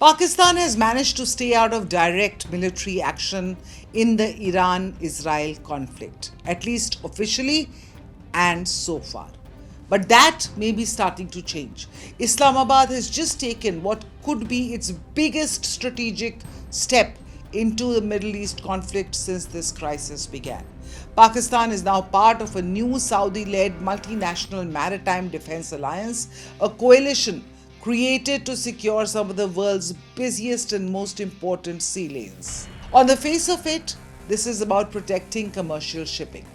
Pakistan has managed to stay out of direct military action in the Iran Israel conflict, at least officially and so far. But that may be starting to change. Islamabad has just taken what could be its biggest strategic step into the Middle East conflict since this crisis began. Pakistan is now part of a new Saudi led Multinational Maritime Defense Alliance, a coalition created to secure some of the world's busiest and most important sea lanes. On the face of it, this is about protecting commercial shipping.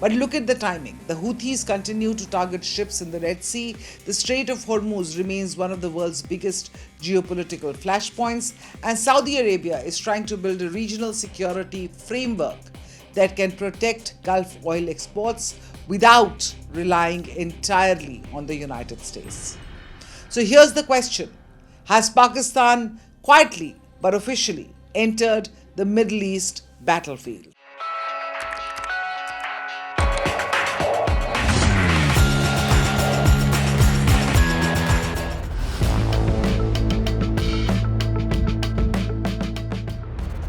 But look at the timing. The Houthis continue to target ships in the Red Sea. The Strait of Hormuz remains one of the world's biggest geopolitical flashpoints. And Saudi Arabia is trying to build a regional security framework that can protect Gulf oil exports without relying entirely on the United States. So here's the question. Has Pakistan quietly but officially entered the Middle East battlefield?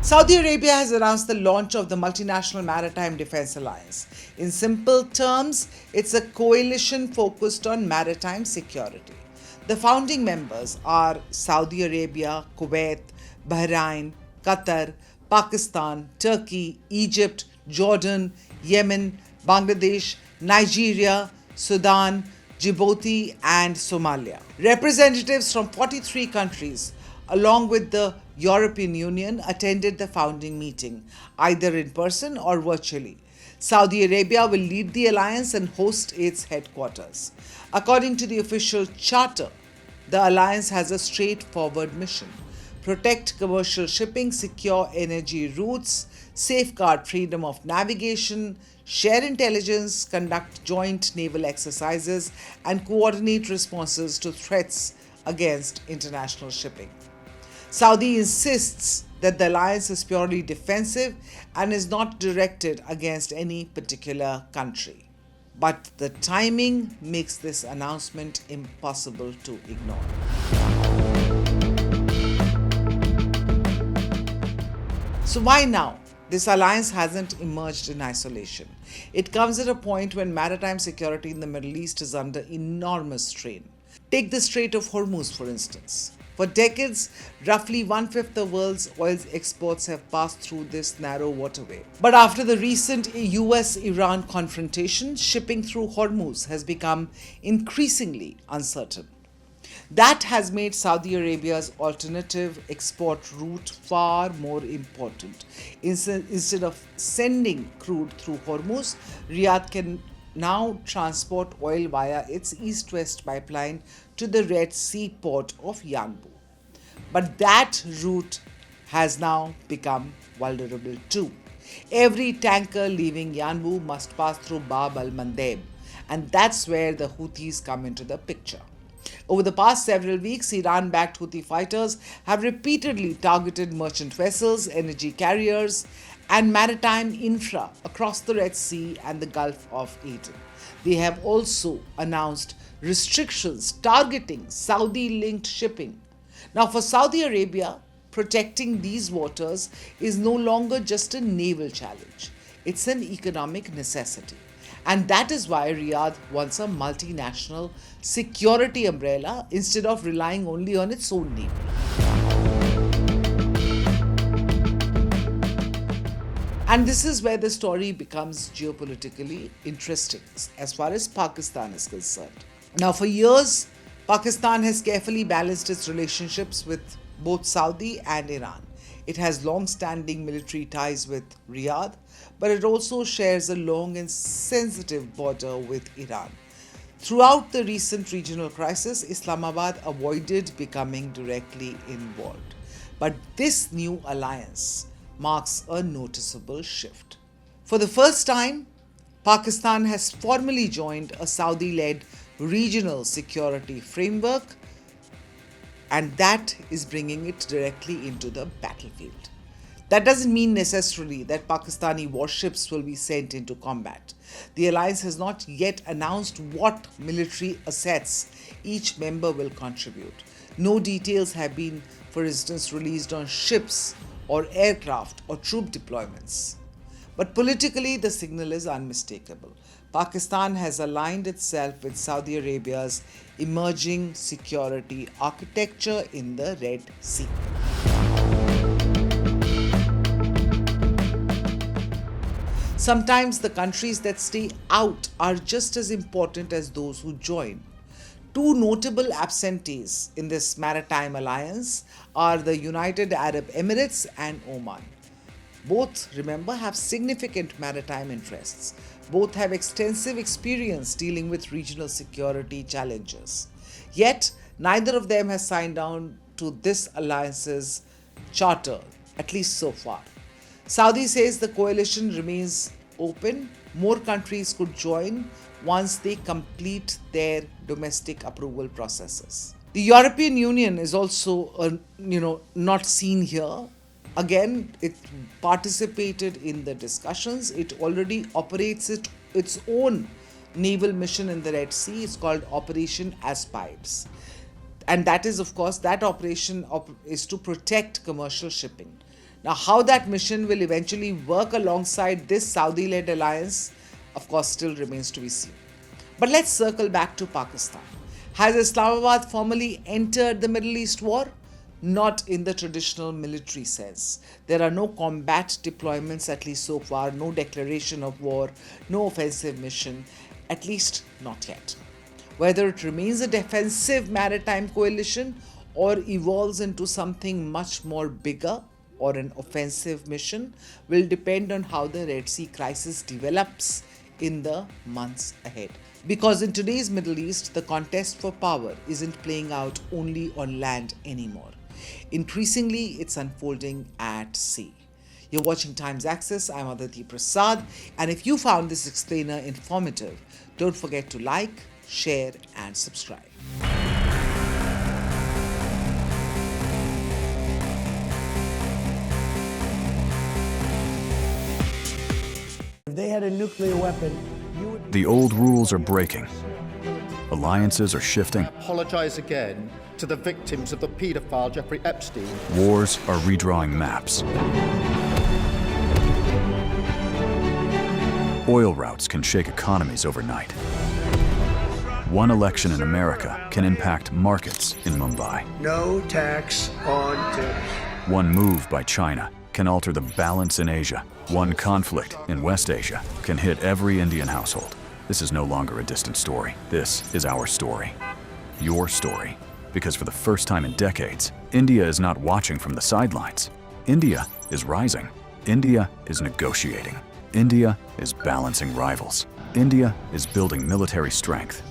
Saudi Arabia has announced the launch of the Multinational Maritime Defense Alliance. In simple terms, it's a coalition focused on maritime security. The founding members are Saudi Arabia, Kuwait, Bahrain, Qatar, Pakistan, Turkey, Egypt, Jordan, Yemen, Bangladesh, Nigeria, Sudan, Djibouti, and Somalia. Representatives from 43 countries, along with the European Union, attended the founding meeting, either in person or virtually. Saudi Arabia will lead the alliance and host its headquarters. According to the official charter, the alliance has a straightforward mission: protect commercial shipping, secure energy routes, safeguard freedom of navigation, share intelligence, conduct joint naval exercises, and coordinate responses to threats against international shipping. Saudi insists that the alliance is purely defensive and is not directed against any particular country. But the timing makes this announcement impossible to ignore. So why now? This alliance hasn't emerged in isolation. It comes at a point when maritime security in the Middle East is under enormous strain. Take the Strait of Hormuz, for instance. For decades, roughly one-fifth of the world's oil exports have passed through this narrow waterway. But after the recent US-Iran confrontation, shipping through Hormuz has become increasingly uncertain. That has made Saudi Arabia's alternative export route far more important. Instead of sending crude through Hormuz, Riyadh can now transport oil via its east-west pipeline to the Red Sea port of Yanbu. But that route has now become vulnerable too. Every tanker leaving Yanbu must pass through Bab al-Mandeb, and that's where the Houthis come into the picture. Over the past several weeks, Iran-backed Houthi fighters have repeatedly targeted merchant vessels, energy carriers, and maritime infra across the Red Sea and the Gulf of Aden. They have also announced restrictions targeting Saudi-linked shipping. Now, for Saudi Arabia, protecting these waters is no longer just a naval challenge. It's an economic necessity. And that is why Riyadh wants a multinational security umbrella instead of relying only on its own navy. And this is where the story becomes geopolitically interesting as far as Pakistan is concerned. Now, for years, Pakistan has carefully balanced its relationships with both Saudi and Iran. It has long-standing military ties with Riyadh, but it also shares a long and sensitive border with Iran. Throughout the recent regional crisis, Islamabad avoided becoming directly involved. But this new alliance marks a noticeable shift. For the first time, Pakistan has formally joined a Saudi-led regional security framework, and that is bringing it directly into the battlefield. That doesn't mean necessarily that Pakistani warships will be sent into combat. The alliance has not yet announced what military assets each member will contribute. No details have been, for instance, released on ships or aircraft or troop deployments. But politically, the signal is unmistakable. Pakistan has aligned itself with Saudi Arabia's emerging security architecture in the Red Sea. Sometimes the countries that stay out are just as important as those who join. Two notable absentees in this maritime alliance are the United Arab Emirates and Oman. Both, remember, have significant maritime interests. Both have extensive experience dealing with regional security challenges. Yet, neither of them has signed on to this alliance's charter, at least so far. Saudi says the coalition remains open. More countries could join once they complete their domestic approval processes. The European Union is also, not seen here. Again, it participated in the discussions. It already operates its own naval mission in the Red Sea. It's called Operation Aspipes. And that is, of course, that operation is to protect commercial shipping. Now, how that mission will eventually work alongside this Saudi-led alliance, of course, still remains to be seen. But let's circle back to Pakistan. Has Islamabad formally entered the Middle East war? Not in the traditional military sense. There are no combat deployments, at least so far, no declaration of war, no offensive mission, at least not yet. Whether it remains a defensive maritime coalition or evolves into something much more bigger or an offensive mission will depend on how the Red Sea crisis develops in the months ahead. Because in today's Middle East, the contest for power isn't playing out only on land anymore. Increasingly, it's unfolding at sea. You're watching Times Access. I'm Aditi Prasad. And if you found this explainer informative, don't forget to like, share, and subscribe. If they had a nuclear weapon, The old rules are breaking. Alliances are shifting. Apologize again to the victims of the paedophile Jeffrey Epstein. Wars are redrawing maps. Oil routes can shake economies overnight. One election in America can impact markets in Mumbai. no tax on tips. One move by China can alter the balance in Asia. One conflict in West Asia can hit every Indian household. This is no longer a distant story. This is our story. Your story. Because for the first time in decades, India is not watching from the sidelines. India is rising. India is negotiating. India is balancing rivals. India is building military strength.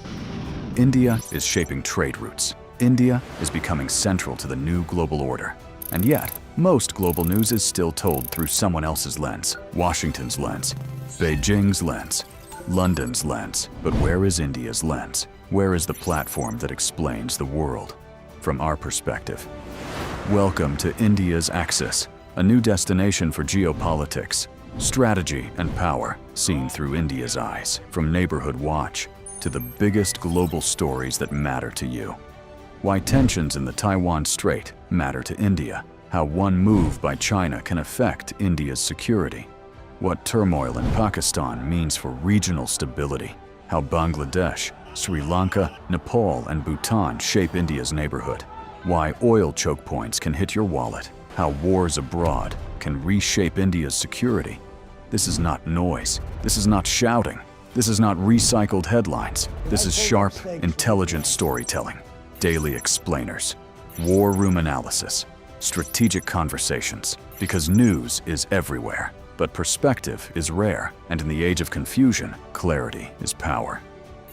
India is shaping trade routes. India is becoming central to the new global order. And yet, most global news is still told through someone else's lens. Washington's lens, Beijing's lens, London's lens. But where is India's lens? Where is the platform that explains the world from our perspective? Welcome to India's Axis, a new destination for geopolitics, strategy and power seen through India's eyes. From Neighborhood Watch to the biggest global stories that matter to you. Why tensions in the Taiwan Strait matter to India. How one move by China can affect India's security. What turmoil in Pakistan means for regional stability. How Bangladesh, Sri Lanka, Nepal, and Bhutan shape India's neighborhood. Why oil choke points can hit your wallet. How wars abroad can reshape India's security. This is not noise. This is not shouting. This is not recycled headlines. This is sharp, intelligent storytelling. Daily explainers. War room analysis. Strategic conversations. Because news is everywhere. But perspective is rare, and in the age of confusion, clarity is power.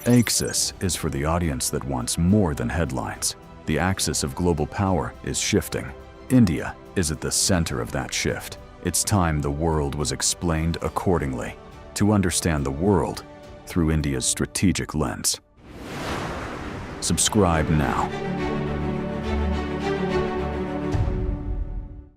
Axis is for the audience that wants more than headlines. The axis of global power is shifting. India is at the center of that shift. It's time the world was explained accordingly. To understand the world through India's strategic lens. Subscribe now.